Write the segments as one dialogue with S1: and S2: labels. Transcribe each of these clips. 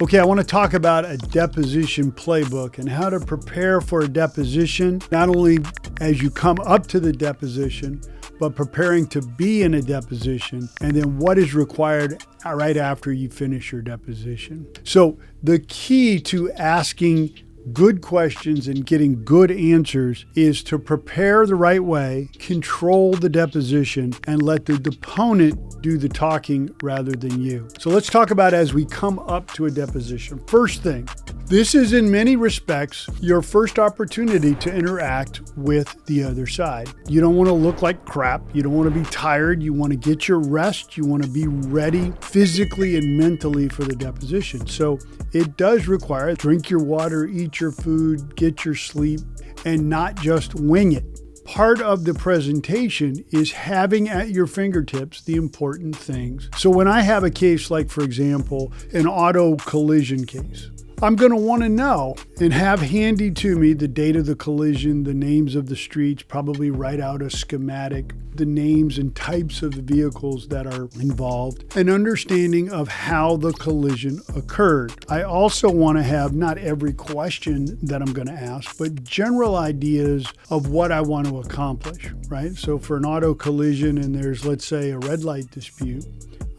S1: Okay, I want to talk about a deposition playbook and how to prepare for a deposition, not only as you come up to the deposition, but preparing to be in a deposition, and then what is required right after you finish your deposition. So the key to asking good questions and getting good answers is to prepare the right way, control the deposition, and let the deponent do the talking rather than you. So let's talk about as we come up to a deposition. First thing, this is in many respects your first opportunity to interact with the other side. You don't want to look like crap. You don't want to be tired. You want to get your rest. You want to be ready physically and mentally for the deposition. So it does require drink your water, eat your food, get your sleep, and not just wing it. Part of the presentation is having at your fingertips the important things. So when I have a case like, for example, an auto collision case, I'm going to want to know and have handy to me the date of the collision, the names of the streets, probably write out a schematic, the names and types of the vehicles that are involved, an understanding of how the collision occurred. I also want to have not every question that I'm going to ask, but general ideas of what I want to accomplish, right? So for an auto collision and there's, let's say, a red light dispute,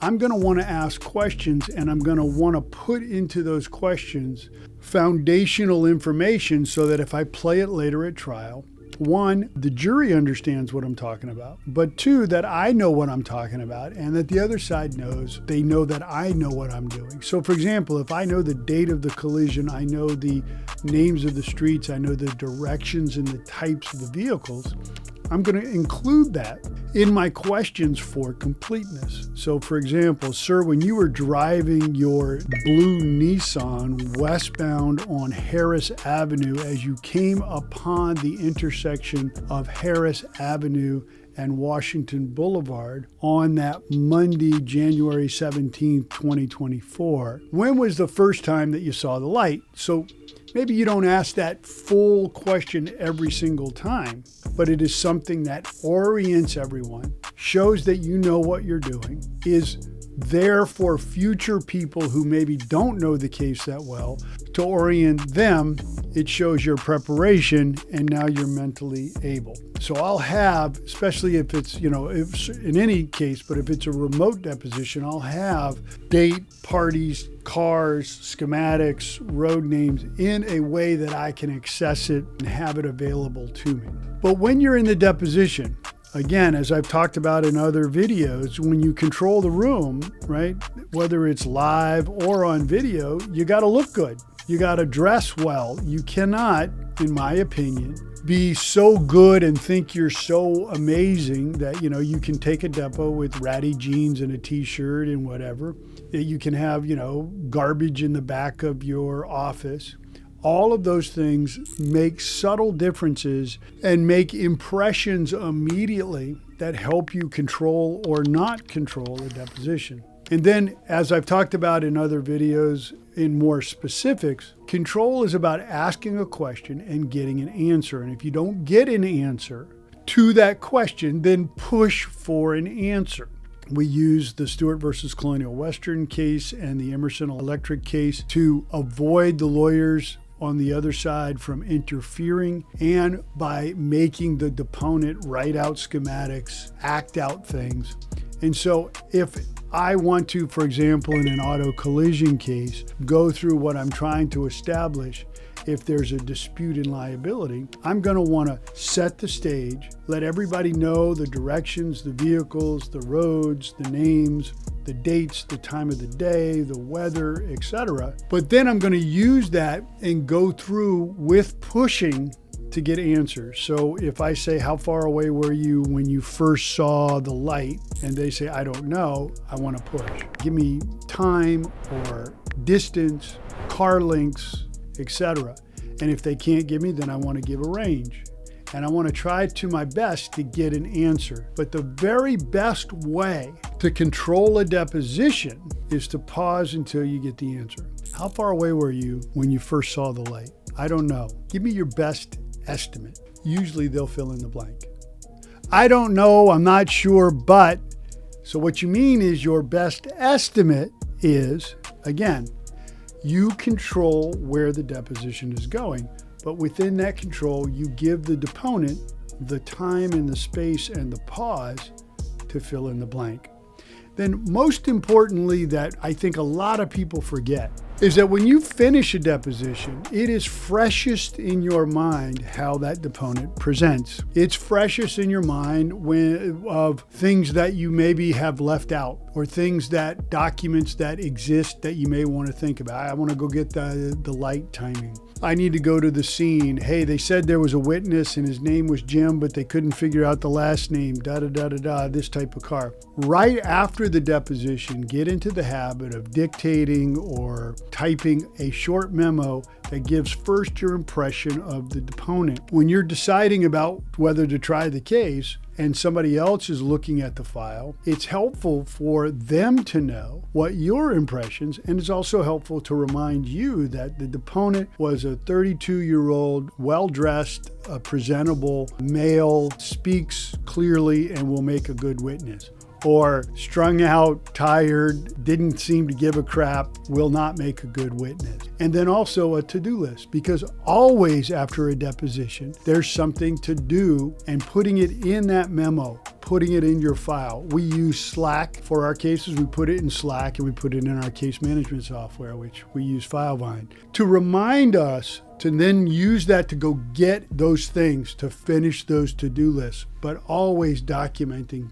S1: I'm going to want to ask questions, and I'm going to want to put into those questions foundational information so that if I play it later at trial, one, the jury understands what I'm talking about, but two, that I know what I'm talking about and that the other side knows, they know that I know what I'm doing. So for example, if I know the date of the collision, I know the names of the streets, I know the directions and the types of the vehicles, I'm going to include that in my questions for completeness. So for example, sir, when you were driving your blue Nissan westbound on Harris Avenue, as you came upon the intersection of Harris Avenue and Washington Boulevard on that Monday, January 17th, 2024, when was the first time that you saw the light? So maybe you don't ask that full question every single time, but it is something that orients everyone, shows that you know what you're doing, is there for future people who maybe don't know the case that well, to orient them. It shows your preparation and now you're mentally able. So I'll have, especially if it's, if in any case, but if it's a remote deposition, I'll have date, parties, cars, schematics, road names in a way that I can access it and have it available to me. But when you're in the deposition, again, as I've talked about in other videos, when you control the room, right, whether it's live or on video, you got to look good. You got to dress well. You cannot, in my opinion, be so good and think you're so amazing that, you can take a depo with ratty jeans and a t-shirt and whatever, that you can have, garbage in the back of your office. All of those things make subtle differences and make impressions immediately that help you control or not control a deposition. And then, as I've talked about in other videos in more specifics, control is about asking a question and getting an answer. And if you don't get an answer to that question, then push for an answer. We use the Stewart versus Colonial Western case and the Emerson Electric case to avoid the lawyers on the other side from interfering, and by making the deponent write out schematics, act out things. And so if I want to, for example, in an auto collision case, go through what I'm trying to establish, if there's a dispute in liability, I'm going to want to set the stage, let everybody know the directions, the vehicles, the roads, the names, the dates, the time of the day, the weather, etc. But then I'm going to use that and go through with pushing to get answers. So if I say, how far away were you when you first saw the light? And they say, I don't know, I want to push. Give me time or distance, car lengths, etc. And if they can't give me, then I want to give a range. And I want to try to my best to get an answer. But the very best way to control a deposition is to pause until you get the answer. How far away were you when you first saw the light? I don't know. Give me your best estimate. Usually they'll fill in the blank. I don't know, I'm not sure, but. So what you mean is your best estimate is, again, You control where the deposition is going, but within that control, you give the deponent the time and the space and the pause to fill in the blank. Then most importantly, that I think a lot of people forget, is that when you finish a deposition, it is freshest in your mind how that deponent presents. It's freshest in your mind of things that you maybe have left out, or documents that exist that you may want to think about. I want to go get the light timing. I need to go to the scene. Hey, they said there was a witness and his name was Jim, but they couldn't figure out the last name, this type of car. Right after the deposition, get into the habit of dictating or typing a short memo that gives first your impression of the deponent. When you're deciding about whether to try the case and somebody else is looking at the file, it's helpful for them to know what your impressions, and it's also helpful to remind you that the deponent was a 32-year-old, well-dressed, presentable male, speaks clearly, and will make a good witness. Or strung out, tired, didn't seem to give a crap, will not make a good witness. And then also a to-do list, because always after a deposition, there's something to do, and putting it in that memo, putting it in your file. We use Slack for our cases. We put it in Slack and we put it in our case management software, which we use FileVine, to remind us to then use that to go get those things, to finish those to-do lists, but always documenting.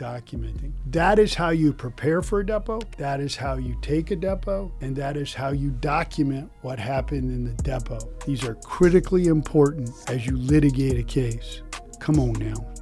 S1: That is how you prepare for a depo, that is how you take a depo, and that is how you document what happened in the depo. These are critically important as you litigate a case. Come on now.